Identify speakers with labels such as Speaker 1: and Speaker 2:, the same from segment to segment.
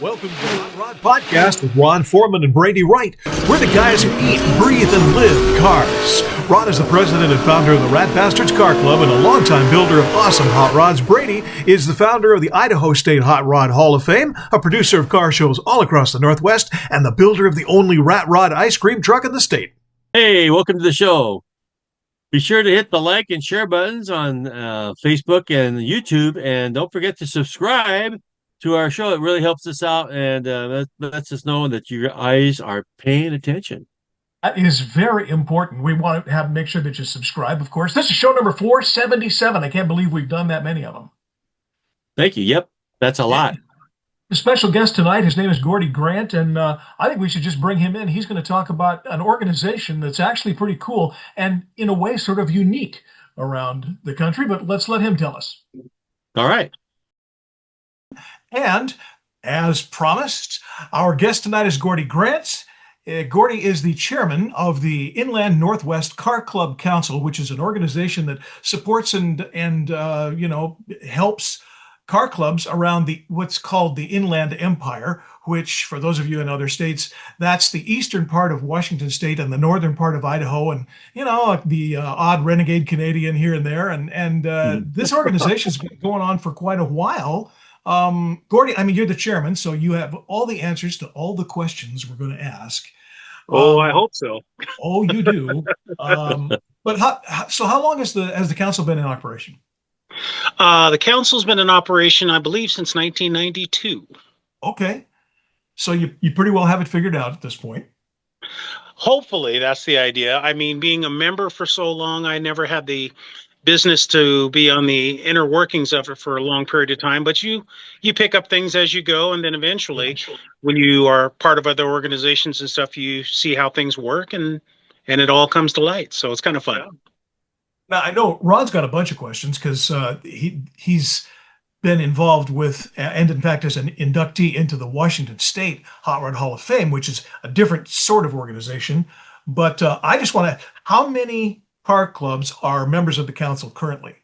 Speaker 1: Welcome to the Hot Rod Podcast with Ron Foreman and Brady Wright. We're the guys who eat, breathe, and live cars. Ron is the president and founder of the Rat Bastards Car Club and a longtime builder of awesome hot rods. Brady is the founder of the Idaho State Hot Rod Hall of Fame, a producer of car shows all across the Northwest, and the builder of the only rat rod ice cream truck in the state.
Speaker 2: Hey, welcome to the show. Be sure to hit the like and share buttons on Facebook and YouTube, and don't forget to subscribe to our show. It really helps us out, and that lets us know that your eyes are paying attention.
Speaker 3: That is very important. We want to make sure that you subscribe, of course. This is show number 477. I can't believe we've done that many of them.
Speaker 2: Thank you. Yep, that's a lot.
Speaker 3: The special guest tonight, his name is Gordy Grant, and I think we should just bring him in. He's going to talk about an organization that's actually pretty cool and, in a way, sort of unique around the country, but let's let him tell us.
Speaker 2: All right.
Speaker 3: And as promised, our guest tonight is Gordy Grant. Gordy is the chairman of the Inland Northwest Car Club Council, which is an organization that supports and helps car clubs around what's called the Inland Empire, which, for those of you in other states, that's the eastern part of Washington State and the northern part of Idaho, and the odd renegade Canadian here and there. And this organization's been going on for quite a while. Gordy, you're the chairman, so you have all the answers to all the questions we're going to ask.
Speaker 4: I hope so.
Speaker 3: Oh, you do. But how long has the council been in operation?
Speaker 4: The council's been in operation, I believe, since 1992.
Speaker 3: Okay. So you pretty well have it figured out at this point.
Speaker 4: Hopefully, that's the idea. Being a member for so long, I never had the business to be on the inner workings of it for a long period of time, but you pick up things as you go, and then eventually when you are part of other organizations and stuff, you see how things work, and it all comes to light. So it's kind of fun.
Speaker 3: Now, I know Ron's got a bunch of questions because he's been involved with, and in fact is an inductee into the Washington State Hot Rod Hall of Fame, which is a different sort of organization. But I just want to, how many car clubs are members of the council currently?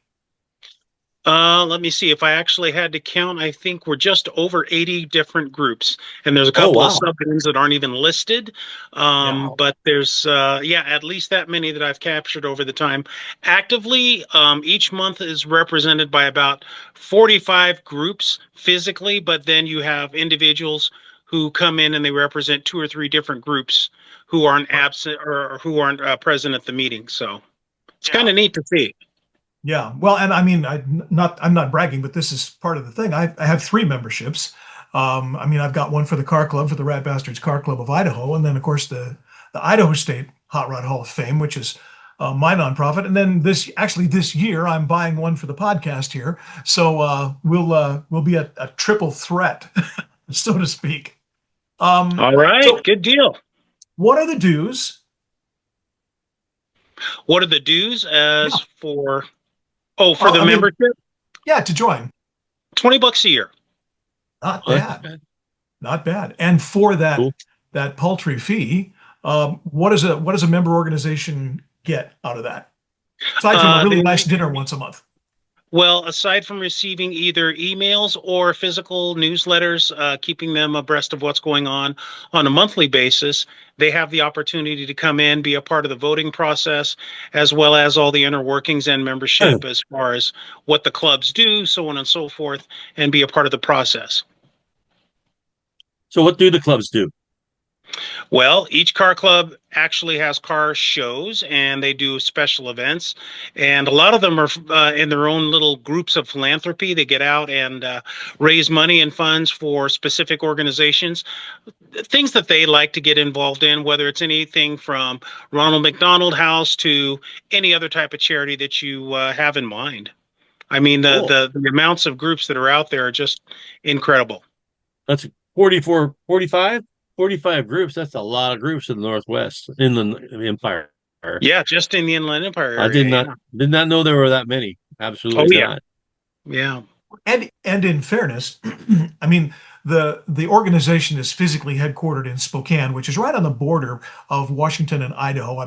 Speaker 4: Let me see. If I actually had to count, I think we're just over 80 different groups, and there's a couple of sub-ones that aren't even listed. But there's at least that many that I've captured over the time. Actively, each month is represented by about 45 groups physically, but then you have individuals who come in and they represent 2 or 3 different groups who aren't absent or who aren't present at the meeting. So it's kind of neat to see.
Speaker 3: Yeah, well, and I'm not bragging, but this is part of the thing. I have 3 memberships. I've got one for the car club, for the Rat Bastards Car Club of Idaho, and then of course the Idaho State Hot Rod Hall of Fame, which is my nonprofit. And then this year I'm buying one for the podcast here, so we'll be a triple threat, so to speak.
Speaker 4: All right, so good deal.
Speaker 3: What are the dues?
Speaker 4: What are the dues for? Oh, for the membership?
Speaker 3: Yeah, to join.
Speaker 4: $20 a year.
Speaker 3: Not bad. Not bad. And for that paltry fee, what does a member organization get out of that? Aside from a really nice dinner once a month.
Speaker 4: Well, aside from receiving either emails or physical newsletters, keeping them abreast of what's going on a monthly basis, they have the opportunity to come in, be a part of the voting process, as well as all the inner workings and membership as far as what the clubs do, so on and so forth, and be a part of the process.
Speaker 2: So what do the clubs do?
Speaker 4: Well, each car club actually has car shows, and they do special events, and a lot of them are in their own little groups of philanthropy. They get out and raise money and funds for specific organizations, things that they like to get involved in, whether it's anything from Ronald McDonald House to any other type of charity that you have in mind. The amounts of groups that are out there are just incredible.
Speaker 2: That's 45 groups. That's a lot of groups in the Northwest, in the Empire.
Speaker 4: Yeah, just in the Inland Empire area.
Speaker 2: I did not know there were that many. Absolutely not.
Speaker 4: Yeah.
Speaker 3: And in fairness, the organization is physically headquartered in Spokane, which is right on the border of Washington and Idaho.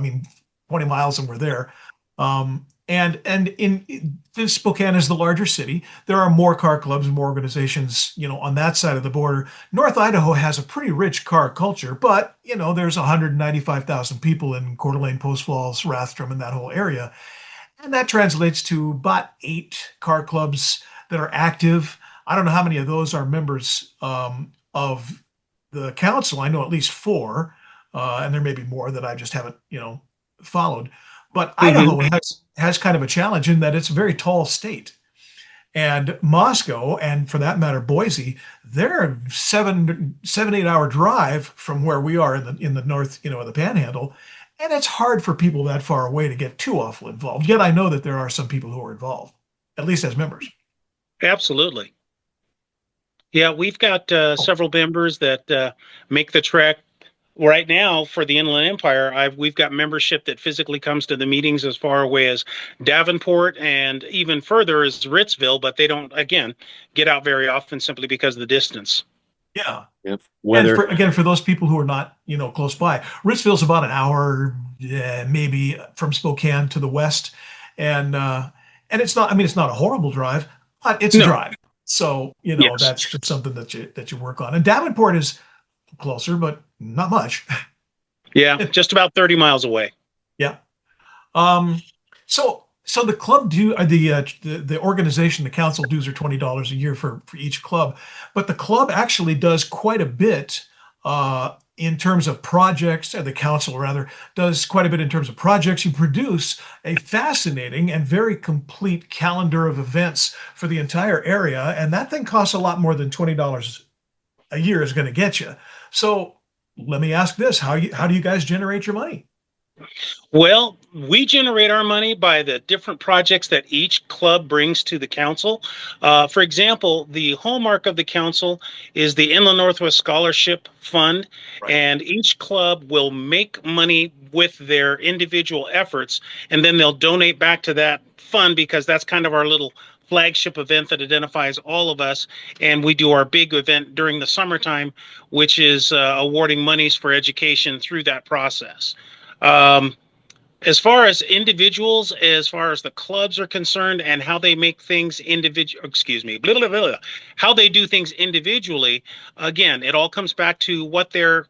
Speaker 3: 20 miles and we're there. And this Spokane is the larger city. There are more car clubs and more organizations, on that side of the border. North Idaho has a pretty rich car culture, but, there's 195,000 people in Coeur d'Alene, Post Falls, Rathdrum, and that whole area. And that translates to about 8 car clubs that are active. I don't know how many of those are members of the council. I know at least 4, and there may be more that I just haven't, followed. But Idaho has kind of a challenge in that it's a very tall state. And Moscow, and for that matter, Boise, they're a 7-8 hour drive from where we are in the north, in the Panhandle. And it's hard for people that far away to get too awful involved. Yet I know that there are some people who are involved, at least as members.
Speaker 4: Absolutely. Yeah, we've got several members that make the trek. Right now, for the Inland Empire, we've got membership that physically comes to the meetings as far away as Davenport and even further as Ritzville, but they don't, again, get out very often simply because of the distance.
Speaker 3: Yeah.
Speaker 2: Yep.
Speaker 3: And for those people who are not, close by, Ritzville's about an hour, maybe from Spokane to the west. And it's not, it's not a horrible drive, but it's a drive. So,
Speaker 4: Yes.
Speaker 3: That's just something that you work on. And Davenport is closer, but not much.
Speaker 4: Yeah, just about 30 miles away.
Speaker 3: Yeah. So the club the organization, the council dues are $20 a year for each club, but the club actually does quite a bit in terms of projects, the council rather does quite a bit in terms of projects. You produce a fascinating and very complete calendar of events for the entire area, and that thing costs a lot more than $20 a year is going to get you. So let me ask this: how do you guys generate your money?
Speaker 4: Well, we generate our money by the different projects that each club brings to the council. For example, the hallmark of the council is the Inland Northwest Scholarship Fund, right. And each club will make money with their individual efforts, and then they'll donate back to that fund because that's kind of our little flagship event that identifies all of us. And we do our big event during the summertime, which is awarding monies for education through that process. As far as individuals, as far as the clubs are concerned and how they make things how they do things individually, again, it all comes back to what their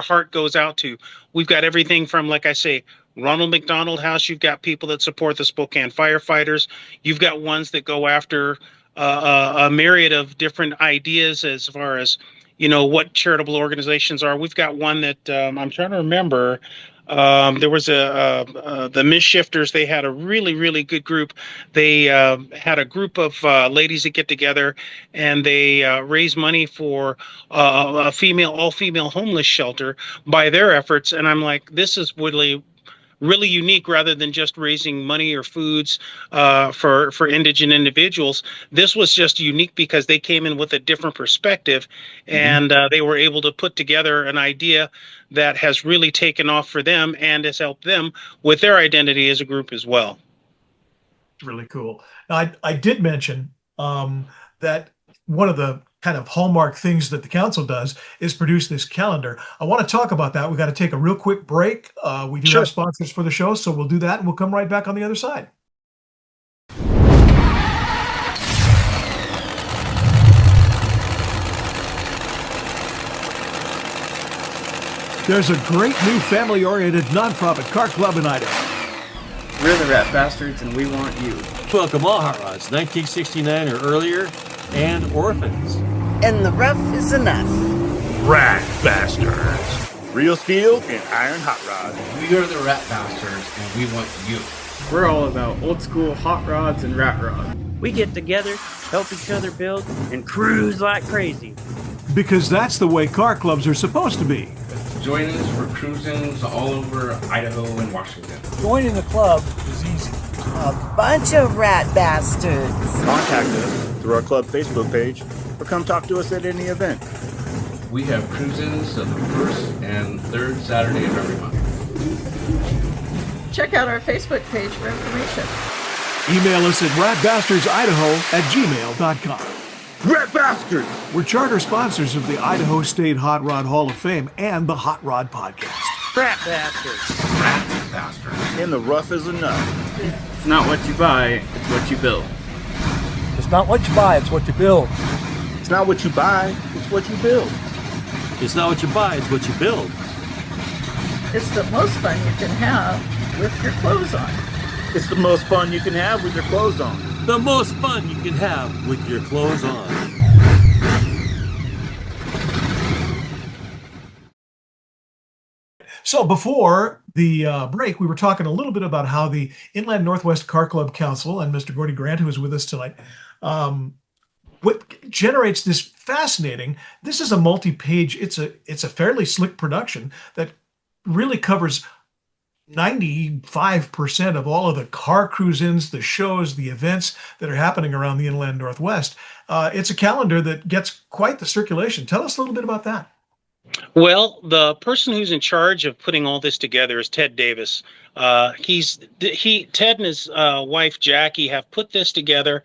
Speaker 4: heart goes out to. We've got everything from, like I say, Ronald McDonald House. You've got people that support the Spokane firefighters. You've got ones that go after a myriad of different ideas as far as, what charitable organizations are. We've got one that I'm trying to remember. There was the Misshifters. They had a really, really good group. They had a group of ladies that get together and they raise money for a all-female homeless shelter by their efforts. And I'm like, this is really unique rather than just raising money or foods for indigent individuals. This was just unique because they came in with a different perspective, and they were able to put together an idea that has really taken off for them and has helped them with their identity as a group as well.
Speaker 3: Really cool. Now, I did mention that one of the kind of hallmark things that the council does is produce this calendar. I want to talk about that. We've got to take a real quick break. We do have sponsors for the show, so we'll do that, and we'll come right back on the other side. There's a great new family-oriented nonprofit car club in Idaho.
Speaker 5: We're the Rat Bastards, and we want you.
Speaker 2: Welcome all hot rods, 1969 or earlier, and orphans.
Speaker 6: And the rough is enough.
Speaker 7: Rat Bastards. Real steel and iron hot rods.
Speaker 8: We are the Rat Bastards, and we want you.
Speaker 5: We're all about old school hot rods and rat rods.
Speaker 9: We get together, help each other build, and cruise like crazy.
Speaker 3: Because that's the way car clubs are supposed to be.
Speaker 8: Join us for cruisings all over Idaho and Washington.
Speaker 10: Joining the club is easy.
Speaker 6: A bunch of rat bastards.
Speaker 7: Contact us through our club Facebook page or come talk to us at any event.
Speaker 8: We have cruisings of the first and third Saturday of every month.
Speaker 11: Check out our Facebook page for information.
Speaker 3: Email us at ratbastardsidaho@gmail.com.
Speaker 7: Rat Bastards!
Speaker 3: We're charter sponsors of the Idaho State Hot Rod Hall of Fame and the Hot Rod Podcast.
Speaker 9: Rat Bastards.
Speaker 8: Rat Bastards.
Speaker 7: And the rough is enough.
Speaker 5: It's not what you buy, it's what you build.
Speaker 10: It's not what you buy, it's what you build.
Speaker 7: It's not what you buy, it's what you build.
Speaker 2: It's not what you buy, it's what you build.
Speaker 11: It's the most fun you can have with your clothes on.
Speaker 7: It's the most fun you can have with your clothes on.
Speaker 2: The most fun you can have with your clothes on.
Speaker 3: So before the break, we were talking a little bit about how the Inland Northwest Car Club Council and Mr. Gordy Grant, who is with us tonight, what generates this fascinating. This is a multi-page. It's a fairly slick production that really covers 95% of all of the car cruise-ins, the shows, the events that are happening around the Inland Northwest. It's a calendar that gets quite the circulation. Tell us a little bit about that.
Speaker 4: Well, the person who's in charge of putting all this together is Ted Davis. Ted and his wife Jackie have put this together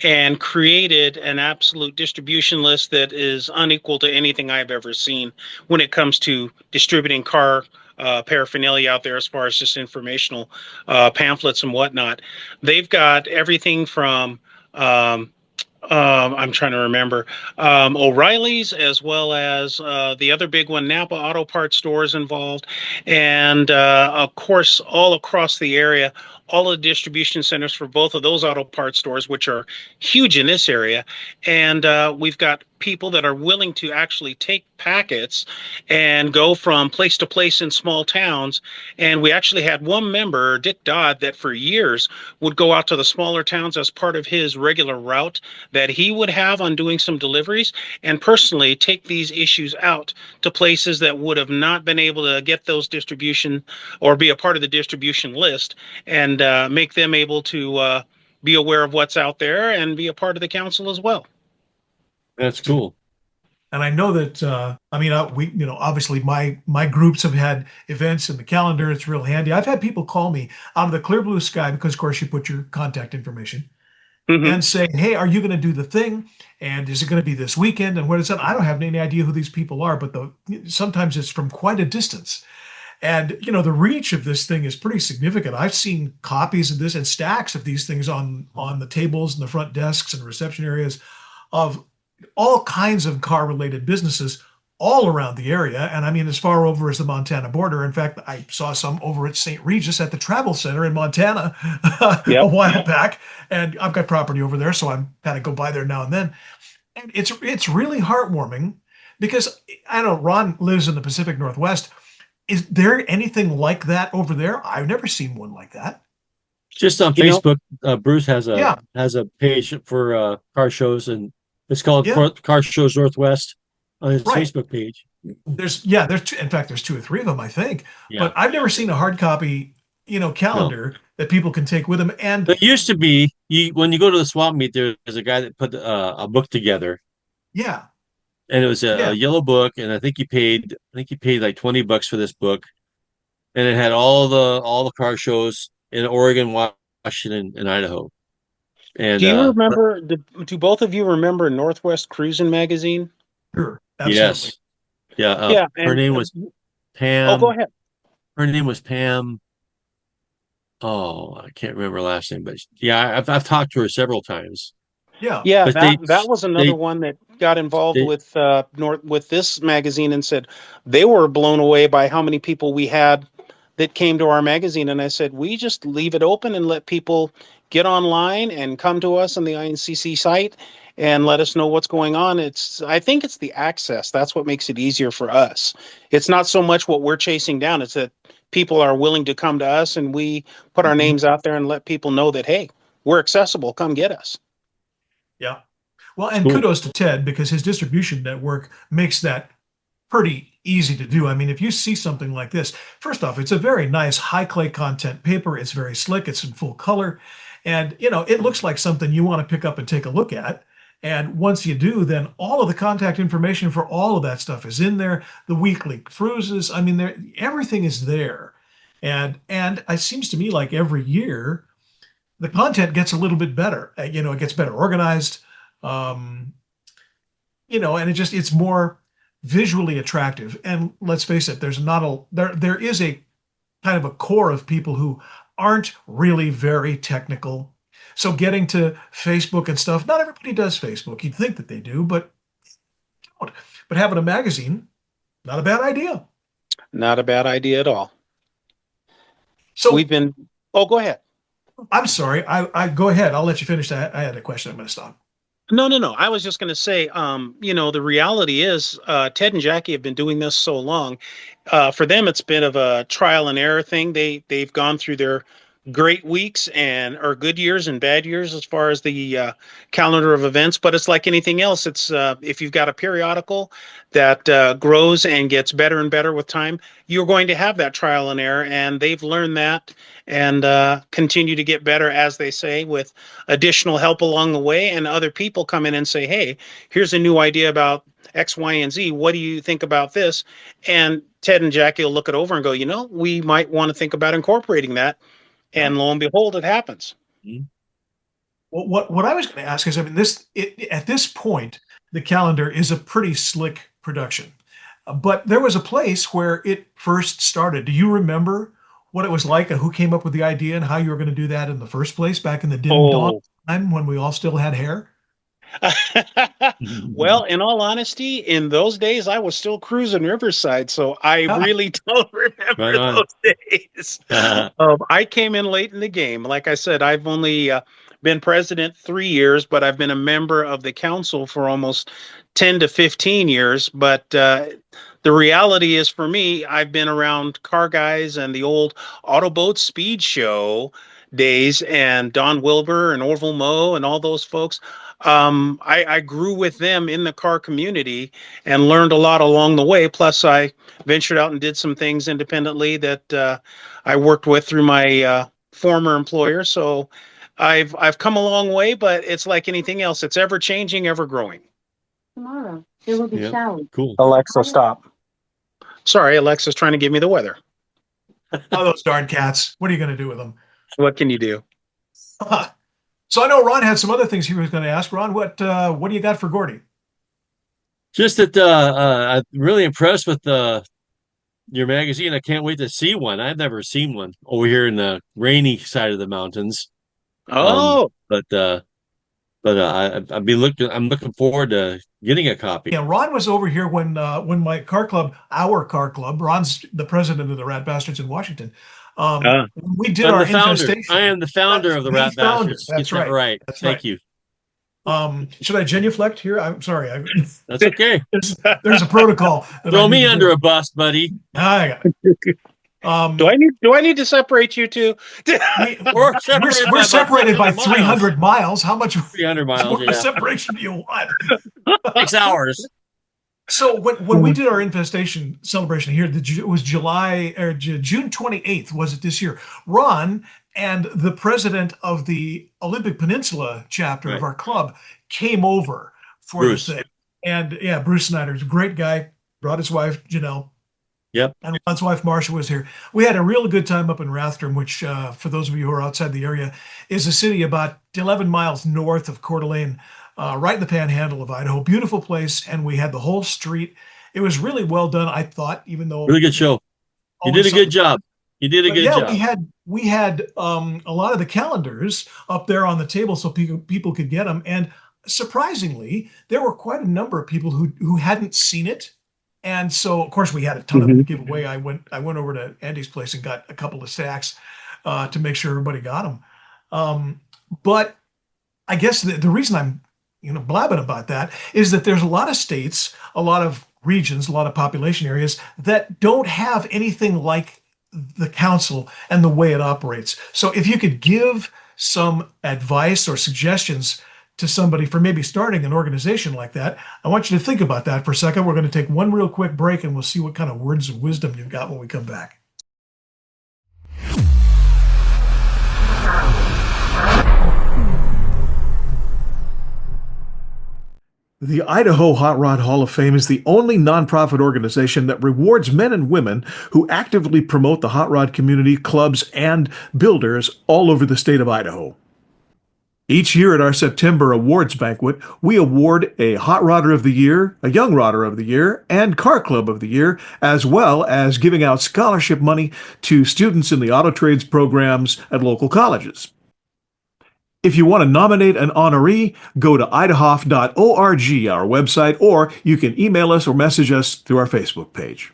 Speaker 4: and created an absolute distribution list that is unequal to anything I've ever seen when it comes to distributing car paraphernalia out there, as far as just informational pamphlets and whatnot. They've got everything from I'm trying to remember, O'Reilly's, as well as the other big one, Napa Auto Parts stores involved, and of course, all across the area, all the distribution centers for both of those auto parts stores, which are huge in this area. And we've got people that are willing to actually take packets and go from place to place in small towns. And we actually had one member, Dick Dodd, that for years would go out to the smaller towns as part of his regular route that he would have on doing some deliveries, and personally take these issues out to places that would have not been able to get those distribution or be a part of the distribution list, and make them able to be aware of what's out there and be a part of the council as well.
Speaker 2: That's cool.
Speaker 3: And I know that we obviously my groups have had events in the calendar. It's real handy. I've had people call me out of the clear blue sky, because of course you put your contact information, and say, hey, are you going to do the thing? And is it going to be this weekend? And what is that? I don't have any idea who these people are, but sometimes it's from quite a distance. And, the reach of this thing is pretty significant. I've seen copies of this and stacks of these things on the tables and the front desks and reception areas of all kinds of car-related businesses all around the area. And I mean, as far over as the Montana border. In fact, I saw some over at St. Regis at the Travel Center in Montana a while back. And I've got property over there, so I'm kind of go by there now and then. And it's really heartwarming, because I know Ron lives in the Pacific Northwest. Is there anything like that over there? I've never seen one like that.
Speaker 2: Just on Facebook, Bruce has a page for car shows, and it's called Car Shows Northwest on his Facebook page.
Speaker 3: There's in fact there's 2 or 3 of them, I think. But I've never seen a hard copy, calendar that people can take with them. And
Speaker 2: it used to be, when you go to the swap meet, there's a guy that put a book together.
Speaker 3: Yeah.
Speaker 2: And it was a yellow book, and I think he paid like $20 for this book, and it had all the car shows in Oregon, Washington, and Idaho. And
Speaker 4: do you remember? Do both of you remember Northwest Cruising magazine?
Speaker 3: Sure, absolutely.
Speaker 2: Yes, her name was Pam.
Speaker 4: Oh, go ahead.
Speaker 2: Her name was Pam. Oh, I can't remember her last name, but I've talked to her several times.
Speaker 3: Yeah.
Speaker 4: That was another one that got involved with this magazine, and said they were blown away by how many people we had that came to our magazine. And I said, we just leave it open and let people get online and come to us on the INCCC site and let us know what's going on. I think it's the access. That's what makes it easier for us. It's not so much what we're chasing down. It's that people are willing to come to us, and we put our names out there and let people know that, hey, we're accessible. Come get us.
Speaker 3: Yeah. Well, and kudos to Ted, because his distribution network makes that pretty easy to do. I mean, if you see something like this, first off, it's a very nice high clay content paper. It's very slick. It's in full color. And, it looks like something you want to pick up and take a look at. And once you do, then all of the contact information for all of that stuff is in there. The weekly cruises, I mean, everything is there. And it seems to me like every year, the content gets a little bit better. It gets better organized. And it's more visually attractive. And let's face it, there is a kind of a core of people who aren't really very technical. So getting to Facebook and stuff, not everybody does Facebook. You'd think that they do, but don't. But having a magazine, not a bad idea.
Speaker 4: Not a bad idea at all.
Speaker 3: So
Speaker 4: we've been. Oh, go ahead.
Speaker 3: I'm sorry. I go ahead. I'll let you finish that. I had a question. I'm going to stop.
Speaker 4: No. I was just going to say, the reality is, Ted and Jackie have been doing this so long. For them, it's been of a trial and error thing. They've gone through their great weeks or good years and bad years as far as the calendar of events. But it's like anything else. It's if you've got a periodical that grows and gets better and better with time, you're going to have that trial and error. And they've learned that and continue to get better, as they say, with additional help along the way. And other people come in and say, hey, here's a new idea about X, Y, and Z. What do you think about this? And Ted and Jackie will look it over and go, we might want to think about incorporating that. And lo and behold, it happens.
Speaker 3: Well, what I was going to ask is, at this point, the calendar is a pretty slick production. But there was a place where it first started. Do you remember what it was like, and who came up with the idea, and how you were going to do that in the first place back in the dim dawn time when we all still had hair?
Speaker 4: Well, in all honesty, in those days, I was still cruising Riverside, so I really don't remember those days. I came in late in the game. Like I said, I've only been president 3 years, but I've been a member of the council for almost 10 to 15 years. But the reality is, for me, I've been around car guys and the old Autoboat Speed Show days, and Don Wilbur and Orville Moe and all those folks. I grew with them in the car community and learned a lot along the way. Plus, I ventured out and did some things independently that I worked with through my former employer. So I've come a long way, but it's like anything else. It's ever changing, ever growing.
Speaker 12: Tomorrow, there will be showers.
Speaker 2: Cool.
Speaker 4: Alexa, stop. Sorry, Alexa's trying to give me the weather.
Speaker 3: Oh, those darn cats. What are you going to do with them?
Speaker 4: What can you do?
Speaker 3: So I know Ron had some other things he was going to ask. Ron, what do you got for Gordy?
Speaker 2: Just that I'm really impressed with your magazine. I can't wait to see one. I've never seen one over here in the rainy side of the mountains.
Speaker 4: Oh,
Speaker 2: I'm looking forward to getting a copy.
Speaker 3: Yeah, Ron was over here when my car club, our car club, Ron's the president of the Rat Bastards in Washington. We did our infestation.
Speaker 2: I am the founder of the Rat Bastards.
Speaker 3: That's right.
Speaker 2: Right.
Speaker 3: That's
Speaker 2: Thank
Speaker 3: right.
Speaker 2: you.
Speaker 3: Should I genuflect here? I'm sorry.
Speaker 2: That's okay.
Speaker 3: There's a protocol.
Speaker 2: Throw me under a bus, buddy.
Speaker 3: Do
Speaker 4: I need to separate you two?
Speaker 3: We're separated by 300 miles. How much
Speaker 2: 300 miles
Speaker 3: more separation do you want?
Speaker 2: 6 hours.
Speaker 3: So when we did our infestation celebration here, it was June 28th, was it this year? Ron and the president of the Olympic Peninsula chapter of our club came over for
Speaker 2: Bruce.
Speaker 3: the thing. And yeah, Bruce Snyder's a great guy, brought his wife, Janelle.
Speaker 2: Yep.
Speaker 3: And Ron's wife, Marsha, was here. We had a real good time up in Rathdrum, which, for those of you who are outside the area, is a city about 11 miles north of Coeur d'Alene, right in the panhandle of Idaho. Beautiful place. And we had the whole street. It was really well done, I thought, even though...
Speaker 2: Really good show. You did a good job. You did a good job.
Speaker 3: We had a lot of the calendars up there on the table so people could get them. And surprisingly, there were quite a number of people who hadn't seen it. And so, of course, we had a ton of them to give away. I went over to Andy's place and got a couple of stacks to make sure everybody got them. But I guess the reason I'm blabbing about that is that there's a lot of states, a lot of regions, a lot of population areas that don't have anything like the council and the way it operates. So if you could give some advice or suggestions to somebody for maybe starting an organization like that, I want you to think about that for a second. We're going to take one real quick break and we'll see what kind of words of wisdom you've got when we come back. The Idaho Hot Rod Hall of Fame is the only nonprofit organization that rewards men and women who actively promote the hot rod community, clubs, and builders all over the state of Idaho.
Speaker 1: Each year at our September awards banquet, we award a Hot Rodder of the Year, a Young Rodder of the Year, and Car Club of the Year, as well as giving out scholarship money to students in the auto trades programs at local colleges. If you want to nominate an honoree, go to idahof.org, our website, or you can email us or message us through our Facebook page.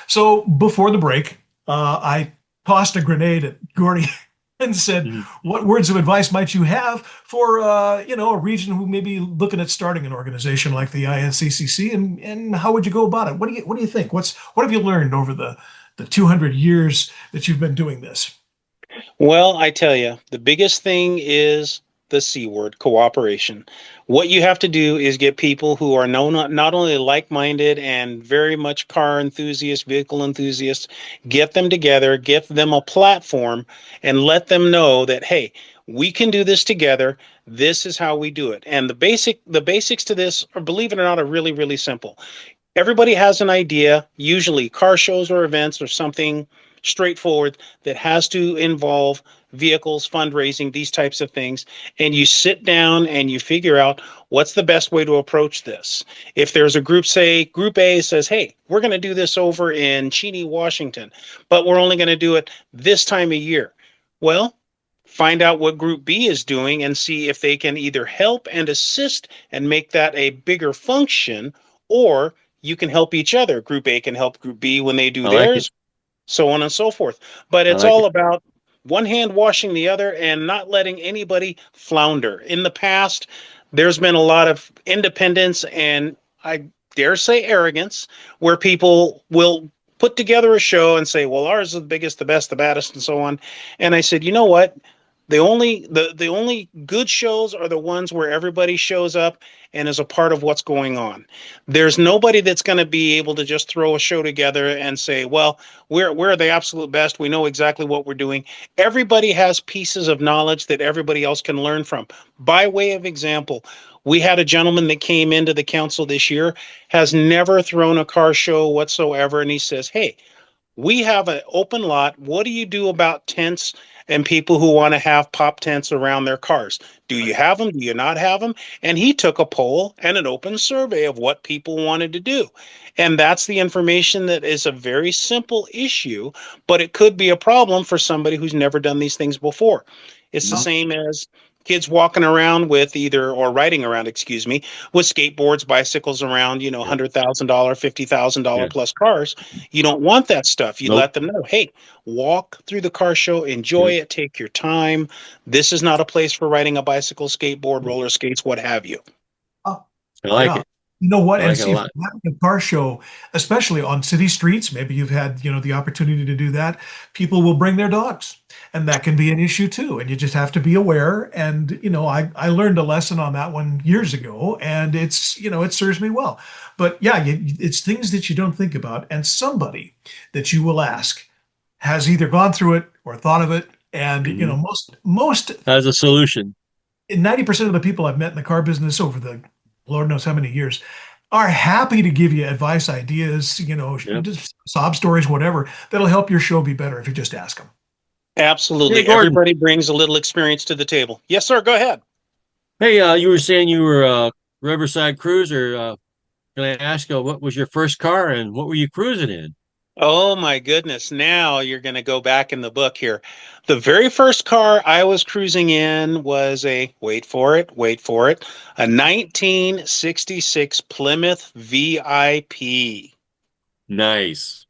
Speaker 3: So before the break, I tossed a grenade at Gordy and said, what words of advice might you have for, a region who may be looking at starting an organization like the INCCC, and how would you go about it? What do you think? What have you learned over the 200 years that you've been doing this?
Speaker 4: Well, I tell you, the biggest thing is the C word, cooperation. What you have to do is get people who are not only like-minded and very much car enthusiasts, vehicle enthusiasts, get them together, give them a platform, and let them know that, hey, we can do this together. This is how we do it. And the basics to this, are, believe it or not, are really, really simple. Everybody has an idea, usually car shows or events or something straightforward that has to involve vehicles, fundraising, these types of things. And you sit down and you figure out what's the best way to approach this. If there's a group, say Group A says, hey, we're going to do this over in Cheney, Washington, but we're only going to do it this time of year. Well, find out what Group B is doing and see if they can either help and assist and make that a bigger function, or you can help each other. Group A can help Group B when they do theirs, so on and so forth. But it's all about one hand washing the other and not letting anybody flounder. In the past, there's been a lot of independence and, I dare say, arrogance, where people will put together a show and say, well, ours is the biggest, the best, the baddest, and so on. And I said, you know what? The only good shows are the ones where everybody shows up and is a part of what's going on. There's nobody that's going to be able to just throw a show together and say, well, we're the absolute best. We know exactly what we're doing. Everybody has pieces of knowledge that everybody else can learn from. By way of example, we had a gentleman that came into the council this year, has never thrown a car show whatsoever. And he says, hey, we have an open lot. What do you do about tents and people who want to have pop tents around their cars? Do you have them? Do you not have them? And he took a poll and an open survey of what people wanted to do. And that's the information that is a very simple issue, but it could be a problem for somebody who's never done these things before. It's the same as kids walking around with riding around, with skateboards, bicycles around, $100,000, $50,000 plus cars. You don't want that stuff. You let them know, hey, walk through the car show, enjoy it, take your time. This is not a place for riding a bicycle, skateboard, roller skates, what have you.
Speaker 3: Oh,
Speaker 2: I like it.
Speaker 3: You know what?
Speaker 2: I like it a lot.
Speaker 3: Having a car show, especially on city streets, maybe you've had, the opportunity to do that. People will bring their dogs, and that can be an issue too. And you just have to be aware. And, I learned a lesson on that one years ago, and it's, it serves me well. But yeah, it's things that you don't think about. And somebody that you will ask has either gone through it or thought of it. And, most
Speaker 2: has a solution.
Speaker 3: 90% of the people I've met in the car business over the Lord knows how many years, are happy to give you advice, ideas, just sob stories, whatever, that'll help your show be better if you just ask them.
Speaker 4: Absolutely.
Speaker 2: Hey,
Speaker 4: everybody brings a little experience to the table. Yes, sir. Go ahead.
Speaker 2: Hey, you were saying you were a Riverside cruiser. Can I ask you, what was your first car and what were you cruising in?
Speaker 4: Oh my goodness. Now you're going to go back in the book here. The very first car I was cruising in was wait for it, a 1966 Plymouth VIP.
Speaker 2: Nice.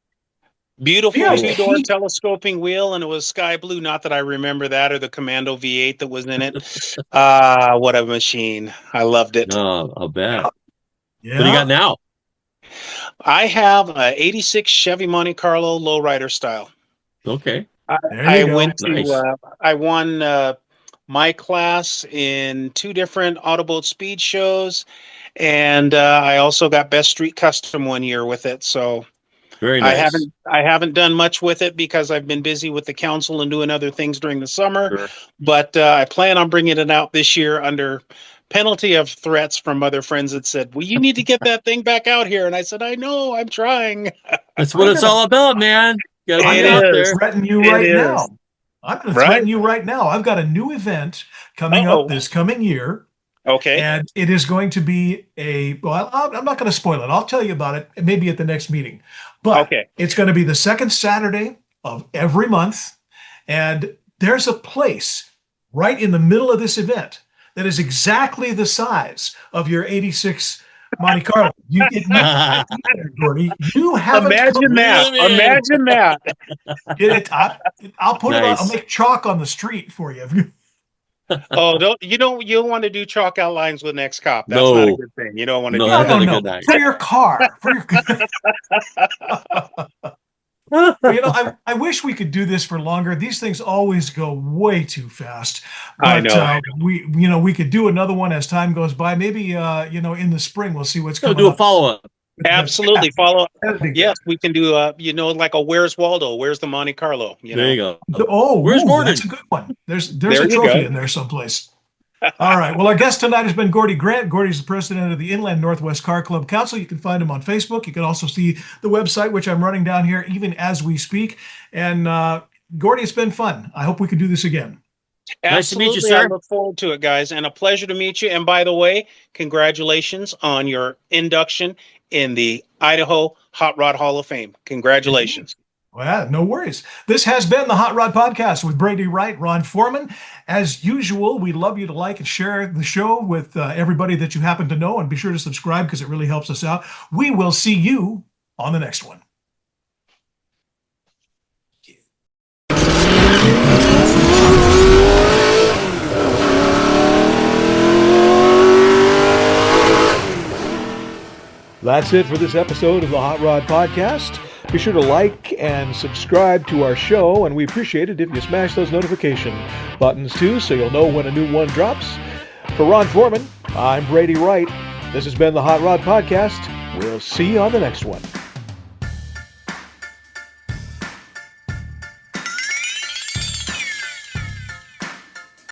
Speaker 4: Beautiful two-door telescoping wheel, and it was sky blue. Not that I remember that, or the Commando V8 that was in it. What a machine. I loved it.
Speaker 2: Oh, I'll bet.
Speaker 3: Yeah.
Speaker 2: What do you got now?
Speaker 4: I have a 86 Chevy Monte Carlo lowrider style.
Speaker 2: Okay.
Speaker 4: I won my class in 2 different Autoboat speed shows, and I also got Best Street Custom one year with it. So
Speaker 2: very nice.
Speaker 4: I haven't done much with it because I've been busy with the council and doing other things during the summer. Sure. But I plan on bringing it out this year under penalty of threats from other friends that said, well, you need to get that thing back out here. And I said, I know, I'm trying.
Speaker 2: That's what it's all about, man. You gotta
Speaker 3: I'm
Speaker 2: get out
Speaker 3: going
Speaker 2: there.
Speaker 3: to threaten you right now. I'm going to threaten you right now. I've got a new event coming up this coming year.
Speaker 4: Okay.
Speaker 3: And it is going to be I'm not going to spoil it. I'll tell you about it maybe at the next meeting. But it's going to be the second Saturday of every month. And there's a place right in the middle of this event that is exactly the size of your 86 Monte Carlo. Gordy, you haven't.
Speaker 4: Imagine that.
Speaker 3: I'll put it on. I'll make chalk on the street for you.
Speaker 4: Oh, you don't want to do chalk outlines with next cop. That's not a good thing. You don't want to do that.
Speaker 3: No. For your car. I wish we could do this for longer. These things always go way too fast. But,
Speaker 4: I know.
Speaker 3: We could do another one as time goes by. Maybe in the spring we'll see what's coming.
Speaker 2: Do a follow-up.
Speaker 4: Absolutely, follow up. Yes, we can do like a Where's Waldo? Where's the Monte Carlo?
Speaker 2: There you go.
Speaker 3: Where's Gordy? That's a good one. There's a trophy in there someplace. All right. Well, our guest tonight has been Gordy Grant. Gordy's the president of the Inland Northwest Car Club Council. You can find him on Facebook. You can also see the website, which I'm running down here even as we speak. And Gordy, it's been fun. I hope we can do this again.
Speaker 4: Absolutely.
Speaker 2: Nice to meet you, sir.
Speaker 4: I look forward to it, guys, and a pleasure to meet you. And by the way, congratulations on your induction in the Idaho Hot Rod Hall of Fame. Congratulations.
Speaker 3: Well, no worries. This has been the Hot Rod Podcast with Brady Wright, Ron Foreman. As usual, we'd love you to like and share the show with everybody that you happen to know, and be sure to subscribe because it really helps us out. We will see you on the next one. That's it for this episode of the Hot Rod Podcast. Be sure to like and subscribe to our show, and we appreciate it if you smash those notification buttons too, so you'll know when a new one drops. For Ron Foreman, I'm Brady Wright. This has been the Hot Rod Podcast. We'll see you on the next one.